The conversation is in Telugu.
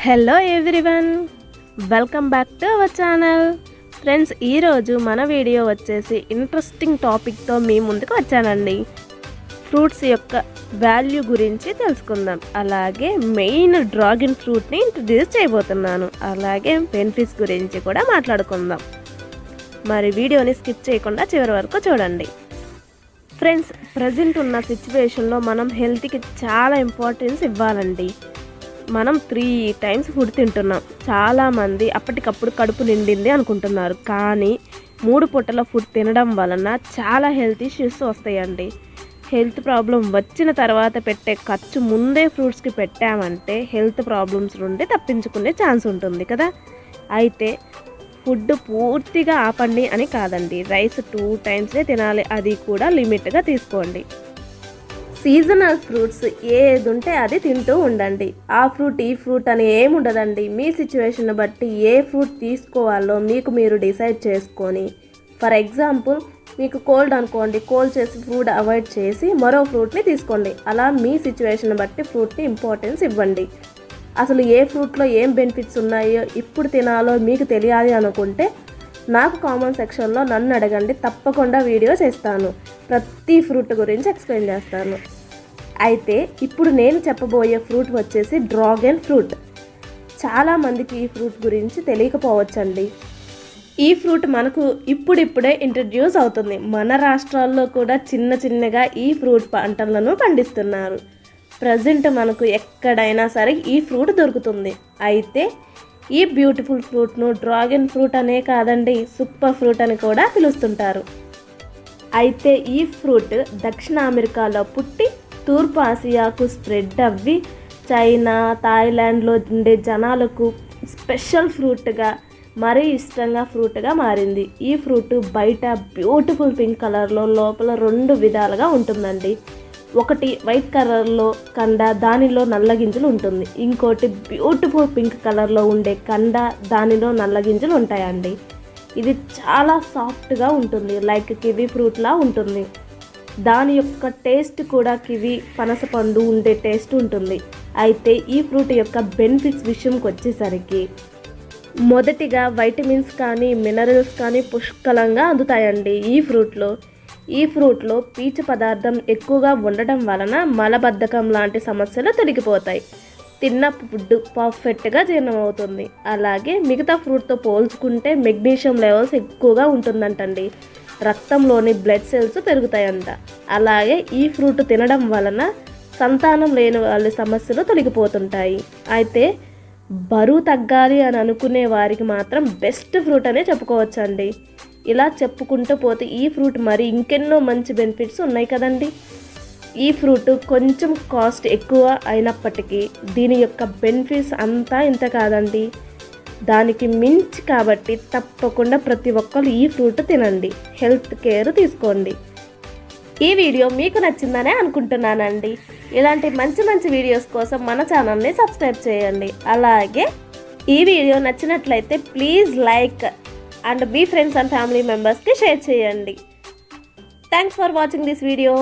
Hello everyone, welcome back to our channel. Friends, ఈరోజు మన వీడియో వచ్చేసి ఇంట్రెస్టింగ్ టాపిక్తో మీ ముందుకు వచ్చానండి. ఫ్రూట్స్ యొక్క వాల్యూ గురించి తెలుసుకుందాం. అలాగే మెయిన్ డ్రాగన్ ఫ్రూట్ని ఇంట్రడ్యూస్ చేయబోతున్నాను. అలాగే బెనిఫిట్స్ గురించి కూడా మాట్లాడుకుందాం. మరి వీడియోని స్కిప్ చేయకుండా చివరి వరకు చూడండి. ఫ్రెండ్స్, ప్రజెంట్ ఉన్న సిచ్యువేషన్లో మనం హెల్త్కి చాలా ఇంపార్టెన్స్ ఇవ్వాలండి. మనం 3 times ఫుడ్ తింటున్నాం. చాలామంది అప్పటికప్పుడు కడుపు నిండింది అనుకుంటున్నారు, కానీ 3 పూటల ఫుడ్ తినడం వలన చాలా హెల్త్ ఇష్యూస్ వస్తాయండి. హెల్త్ ప్రాబ్లం వచ్చిన తర్వాత పెట్టే ఖర్చు ముందే ఫ్రూట్స్కి పెట్టామంటే హెల్త్ ప్రాబ్లమ్స్ నుండి తప్పించుకునే ఛాన్స్ ఉంటుంది కదా. అయితే ఫుడ్ పూర్తిగా ఆపండి అని కాదండి, రైస్ 2 times తినాలి, అది కూడా లిమిట్గా తీసుకోండి. సీజనల్ ఫ్రూట్స్ ఏది ఉంటే అది తింటూ ఉండండి. ఆ ఫ్రూట్ ఈ ఫ్రూట్ అని ఏమి ఉండదండి. మీ సిచ్యువేషన్ బట్టి ఏ ఫ్రూట్ తీసుకోవాలో మీకు మీరు డిసైడ్ చేసుకొని, ఫర్ ఎగ్జాంపుల్ మీకు కోల్డ్ అనుకోండి, కోల్డ్ చేసి ఫ్రూట్ అవాయిడ్ చేసి మరో ఫ్రూట్ని తీసుకోండి. అలా మీ సిచ్యువేషన్ బట్టి ఫ్రూట్ని ఇంపార్టెన్స్ ఇవ్వండి. అసలు ఏ ఫ్రూట్లో ఏం బెనిఫిట్స్ ఉన్నాయో ఇప్పుడు తినాలో మీకు తెలియాలి అనుకుంటే నాకు కామెంట్ సెక్షన్లో నన్ను అడగండి, తప్పకుండా వీడియో చేస్తాను. ప్రతి ఫ్రూట్ గురించి ఎక్స్ప్లెయిన్ చేస్తాను. అయితే ఇప్పుడు నేను చెప్పబోయే ఫ్రూట్ వచ్చేసి డ్రాగన్ ఫ్రూట్. చాలామందికి ఈ ఫ్రూట్ గురించి తెలియకపోవచ్చండి. ఈ ఫ్రూట్ మనకు ఇప్పుడిప్పుడే ఇంట్రడ్యూస్ అవుతుంది. మన రాష్ట్రాల్లో కూడా చిన్నగా ఈ ఫ్రూట్ పంటలను పండిస్తున్నారు. ప్రజెంట్ మనకు ఎక్కడైనా సరే ఈ ఫ్రూట్ దొరుకుతుంది. అయితే ఈ బ్యూటిఫుల్ ఫ్రూట్ను డ్రాగన్ ఫ్రూట్ అనే కాదండి, సూపర్ ఫ్రూట్ అని కూడా పిలుస్తుంటారు. అయితే ఈ ఫ్రూట్ దక్షిణ అమెరికాలో పుట్టి తూర్పు ఆసియాకు స్ప్రెడ్ అవ్వి చైనా, థాయిలాండ్లో ఉండే జనాలకు స్పెషల్ ఫ్రూట్గా, మరీ ఇష్టంగా ఫ్రూట్గా మారింది. ఈ ఫ్రూట్ బయట బ్యూటిఫుల్ పింక్ కలర్లో, లోపల 2 విధాలుగా ఉంటుందండి. ఒకటి వైట్ కలర్లో కండ, దానిలో నల్ల గింజలు ఉంటుంది. ఇంకోటి బ్యూటిఫుల్ పింక్ కలర్లో ఉండే కండ, దానిలో నల్ల గింజలు ఉంటాయండి. ఇది చాలా సాఫ్ట్గా ఉంటుంది, లైక్ కివి ఫ్రూట్లా ఉంటుంది. దాని యొక్క టేస్ట్ కూడా కివి, పనసపండు ఉండే టేస్ట్ ఉంటుంది. అయితే ఈ ఫ్రూట్ యొక్క బెనిఫిట్స్ విషయంకి వచ్చేసరికి, మొదటిగా వైటమిన్స్ కానీ మినరల్స్ కానీ పుష్కలంగా అందుతాయండి ఈ ఫ్రూట్లో పీచు పదార్థం ఎక్కువగా ఉండడం వలన మలబద్ధకం లాంటి సమస్యలు తొలగిపోతాయి. తిన్న ఫుడ్ పర్ఫెక్ట్గా జీర్ణమవుతుంది. అలాగే మిగతా ఫ్రూట్తో పోల్చుకుంటే మెగ్నీషియం లెవెల్స్ ఎక్కువగా ఉంటుందంటండి. రక్తంలోని బ్లడ్ సెల్స్ పెరుగుతాయంట. అలాగే ఈ ఫ్రూట్ తినడం వలన సంతానం లేని వాళ్ళ సమస్యలు తొలగిపోతుంటాయి. అయితే బరువు తగ్గాలి అని అనుకునే వారికి మాత్రం బెస్ట్ ఫ్రూట్ అనే చెప్పుకోవచ్చండి. ఇలా చెప్పుకుంటూ పోతే ఈ ఫ్రూట్ మరి ఇంకెన్నో మంచి బెనిఫిట్స్ ఉన్నాయి కదండి. ఈ ఫ్రూట్ కొంచెం కాస్ట్ ఎక్కువ అయినప్పటికీ దీని యొక్క బెనిఫిట్స్ అంతా ఇంత కాదండి, దానికి మించి. కాబట్టి తప్పకుండా ప్రతి ఒక్కరు ఈ ఫ్రూట్ తినండి, హెల్త్ కేర్ తీసుకోండి. ఈ వీడియో మీకు నచ్చిందనే అనుకుంటున్నానండి. ఇలాంటి మంచి వీడియోస్ కోసం మన ఛానల్ని సబ్స్క్రైబ్ చేయండి. అలాగే ఈ వీడియో నచ్చినట్లయితే please like and me friends and family మెంబర్స్కి షేర్ చేయండి. Thanks for watching this video.